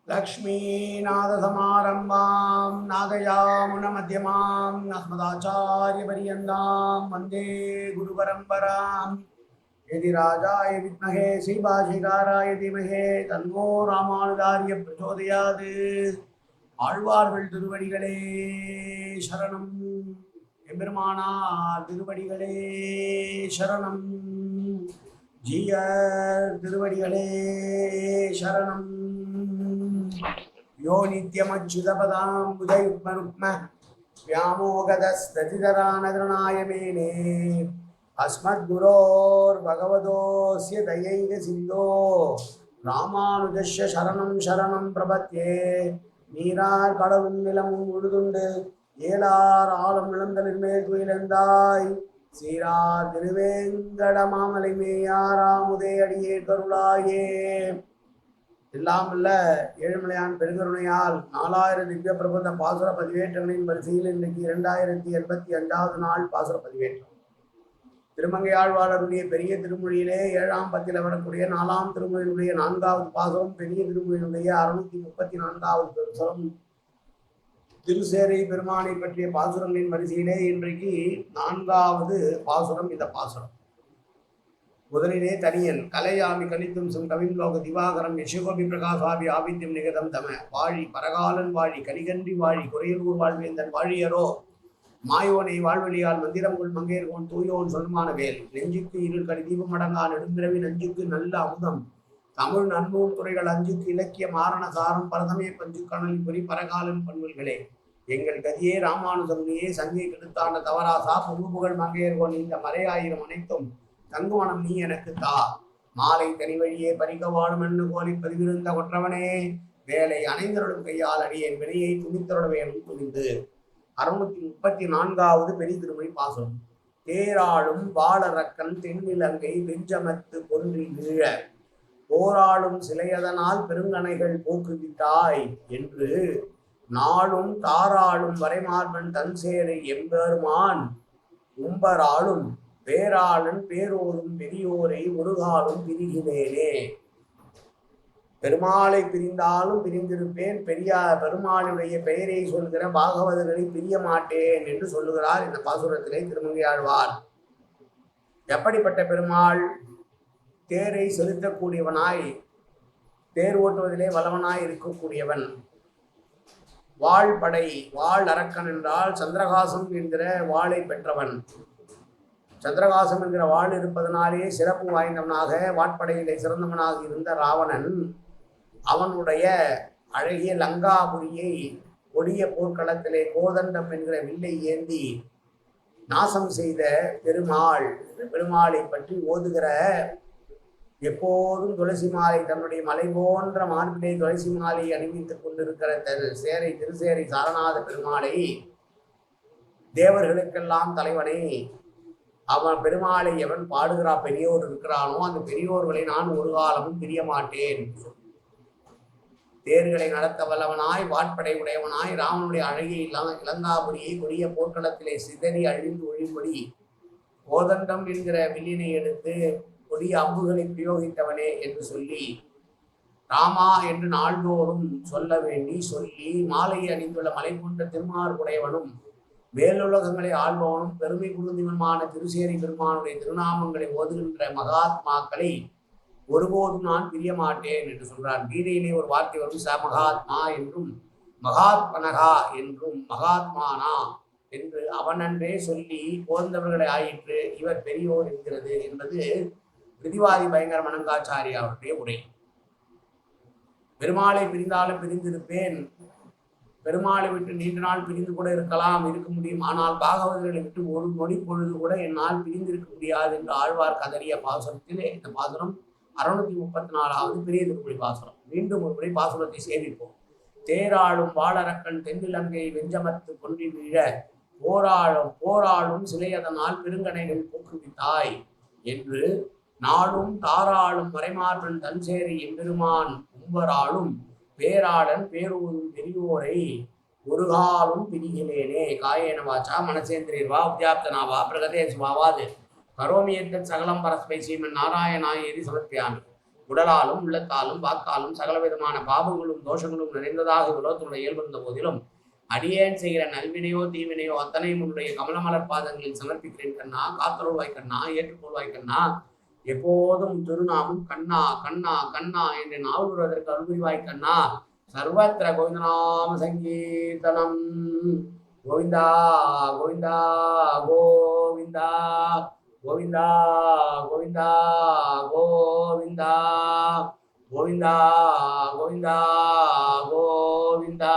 लक्ष्मीनाथसमारम्भां नादयामुनमध्यमां अस्मदाचार्यपर्यन्तां वन्दे गुरुपरम्परां यदि राजाय विद्महे श्रीभाषिकाराय धीमहि तन्नो रामानुजार्य प्रचोदयात् ஆழ்வார்கள் திருவடிகளே சரணம் எம்பெருமானார் திருவடிகளே சரணம் ஜீயர் திருவடிகளே சரணம் यो नित्यमच्युतपदाम्बुजयुग्मरुक्म व्यामोगदस्ततितरानगृणाय मेने अस्मद्गुरोर्भगवतोऽस्य दयैकसिन्धो रामानुजस्य शरणं शरणं प्रपद्ये நீரார் கடலும் நிலமும் உழுதுண்டு ஏலார் ஆழம் இழந்தலின் மேல் துயிலந்தாய் சீரார் திருவேங்கட மாமலை மேயாராமுதே அடியே கருளாயே. எல்லாம் அல்ல ஏழுமலையான் பெருங்கருணையால் 4000 திவ்ய பிரபந்த பாசுர பதிவேற்றங்களின் வரிசையில் இன்றைக்கு 2085வது நாள் பாசுர பதிவேற்றம். திருமங்கையாழ்வாளருடைய பெரிய திருமொழியிலே 7ஆம் பத்தியில் வரக்கூடிய 4ஆம் திருமொழியினுடைய 4வது பாசுரம், பெரிய திருமொழியினுடைய 634வது பாசுரம், திருசேரை பெருமானை பற்றிய பாசுரங்களின் வரிசையிலே இன்றைக்கு 4வது பாசுரம். இந்த பாசுரம் முதலிலே தனியன் கலையாமி கலித்தும் சும் கவிம்லோக திவாகரம் யசோகோபி பிரகாசாபி ஆவித்யம் நிகதம் தம வாழி பரகாலன் வாழி கலிகன்றி வாழி குறையூர் வாழ்வேந்தன் வாழியரோ மாயோனை வாழ்வழியால் மந்திரங்குள் மங்கையர்கோன் தூயோன் சொல்மான வேல் நெஞ்சுக்கு இருள் கடி தீபம் அடங்கா நெடுந்திரவி நஞ்சுக்கு நல்ல அமுதம் தமிழ் நன்னூல் துறைகள் அஞ்சுக்கு இலக்கிய மாரண சாரம் பரதமே பஞ்சு கணலின் பொறி பரகாலன் பண்புகளே எங்கள் கதியே ராமானுஜமுனியே சங்கை கெடுத்தான தவராசா புகுபுகழ் மங்கையர்கோன் இந்த மறையாயிரம் அனைத்தும் தங்குமணம் நீ எனக்கு தா மாலை தனி வழியே பறிக்க வாழும் என்று கோலி பதிவிருந்த கொற்றவனே வேலை அனைந்தருடும் கையால் அடியேன் வினையை துணித்தருட வேணும் துணிந்து. 634வது பெரிய திருமொழி பாசுரம். தேராளும் வாளரக்கன் தென்னிலங்கை வெஞ்சமத்து பொன்றி வீழ போராளும் சிலையதனால் பெருங்கணைகள் போக்குவித்தாய் என்று நாளும் தாராளும் வரைமார்பன் தன்சேரை எம்பெருமான் உம்பராளும் பேராளன் பேரோரும் பெரியோரை ஒருகாலும் பிரிகிறேனே. பெருமாளை பிரிந்தாலும் பிரிந்திருப்பேன், பெருமாளுடைய பெயரை சொல்கிற பாகவதர்களை பிரிய மாட்டேன் என்று சொல்லுகிறார் இந்த பாசுரத்திலே திருமங்கையாழ்வார். எப்படிப்பட்ட பெருமாள்? தேரை செலுத்தக்கூடியவனாய், தேர் ஓட்டுவதிலே வல்லவனாய் இருக்கக்கூடியவன். வாழ் படை, வாழ் அரக்கன் என்றால் சந்திரகாசம் என்கிற வாளை பெற்றவன். சந்திரகாசம் என்கிற வாழ் இருப்பதனாலே சிறப்பு வாய்ந்தவனாக வாட்படையிலே சிறந்தவனாக இருந்த ராவணன் அவனுடைய அழகிய லங்காபுரியை கொடிய போர்க்களத்திலே கோதண்டம் என்கிற வில்லை ஏந்தி நாசம் செய்த பெருமாள். பெருமாளை பற்றி ஓதுகிற எப்போதும் துளசி மாலை, தன்னுடைய மலை போன்ற மார்பிலே துளசி மாலை அணிவித்துக் கொண்டிருக்கிற திருசேரை சாரநாத பெருமாளை, தேவர்களுக்கெல்லாம் தலைவனை, அவன் பெருமாளை எவன் பாடுகிறா பெரியோர் இருக்கிறானோ அந்த பெரியோர்களை நான் ஒரு காலமும் பிரிய மாட்டேன். தேர்களை நடத்த வல்லவனாய் வாட்படை உடையவனாய் ராமனுடைய அழகிய இலங்காபுரியை கொடிய போர்க்களத்திலே சிதறி அழிந்து ஒழிபடி கோதண்டம் என்கிற வில்லினை எடுத்து கொடிய அம்புகளை பிரயோகித்தவனே என்று சொல்லி ராமா என்று நாள்தோறும் சொல்ல வேண்டி சொல்லி மாலையை அணிந்துள்ள மலை போன்ற திருமார்புடையவனும் மேலுலகங்களை ஆள்பவனும் பெருமை குருந்திவனுமான திருசேரி பெருமானுடைய திருநாமங்களை ஓதுகின்ற மகாத்மாக்களை ஒருபோதும் நான் பிரிய மாட்டேன் என்று சொல்றார். கீதையிலே ஒரு வார்த்தை வரும், ச மகாத்மா என்றும் மகாத்மனகா என்றும் மகாத்மானா என்று அவனன்றே சொல்லி போர்ந்தவர்களை ஆயிற்று இவர் பெரியோர் என்கிறது என்பது பிரிதிவாதி பயங்கர மணங்காச்சாரியா அவருடைய உரை. பெருமாளை பிரிந்தாலும் பிரிந்திருப்பேன், பெருமாளை விட்டு நீண்ட நாள் பிரிந்து கூட இருக்கலாம், இருக்க முடியும், ஆனால் பாகவதர்களை விட்டு ஒரு நொடி பொழுது கூட என்னால் பிரிந்திருக்க முடியாது என்று ஆழ்வார் கதறிய பாசுரத்திலே இந்த பாசுரம் 634வது பெரிய திருமொழி பாசுரம். மீண்டும் ஒரு முறை பாசுரத்தை சேமிப்போம். தேராளும் வாளரக்கன் தென்னிலங்கை வெஞ்சமத்து கொன்றி வீழ போராளும் சிலையதனால் பெருங்கணைகள் போக்குவித்தாய் என்று நாளும் தாராளும் மறைமார்பன் தன்சேரி எம்பெருமான் உம்பராளும் பேராளன் பேரூரும் பெரியோரை ஒரு காலும் பிரிகிலேனே. காயேன வாச்சா மனசேந்திரியர்வா உத்யாப்தனாவா பிரகதேசுவாவாது கரோமியத்தன் சகலம் பரஸ்மை ஸ்ரீமன் நாராயணாயேதி சமர்ப்பியாமி. உடலாலும் உள்ளத்தாலும் வாக்காலும் சகல விதமான பாவங்களும் தோஷங்களும் நிறைந்ததாக உலகத்தினுடைய இயல்பிருந்த போதிலும் அடியேன் செய்கிற நல்வினையோ தீவினையோ அத்தனையும் உன்னுடைய கமலமலர் பாதங்களில் சமர்ப்பிக்கிறேன் கண்ணா. காத்தருள்வாய் கண்ணா, ஏற்றுக்கொள்வாய் கண்ணா. எப்போதும் திருநாமம் கண்ணா கண்ணா கண்ணா என்று நாவல்வதற்கு அருள்வாய் கண்ணா. சர்வத்திர கோவிந்தநாம சங்கீர்த்தனம். கோவிந்தா கோவிந்தா கோவிந்தா கோவிந்தா கோவிந்தா கோவிந்தா கோவிந்தா கோவிந்தா கோவிந்தா.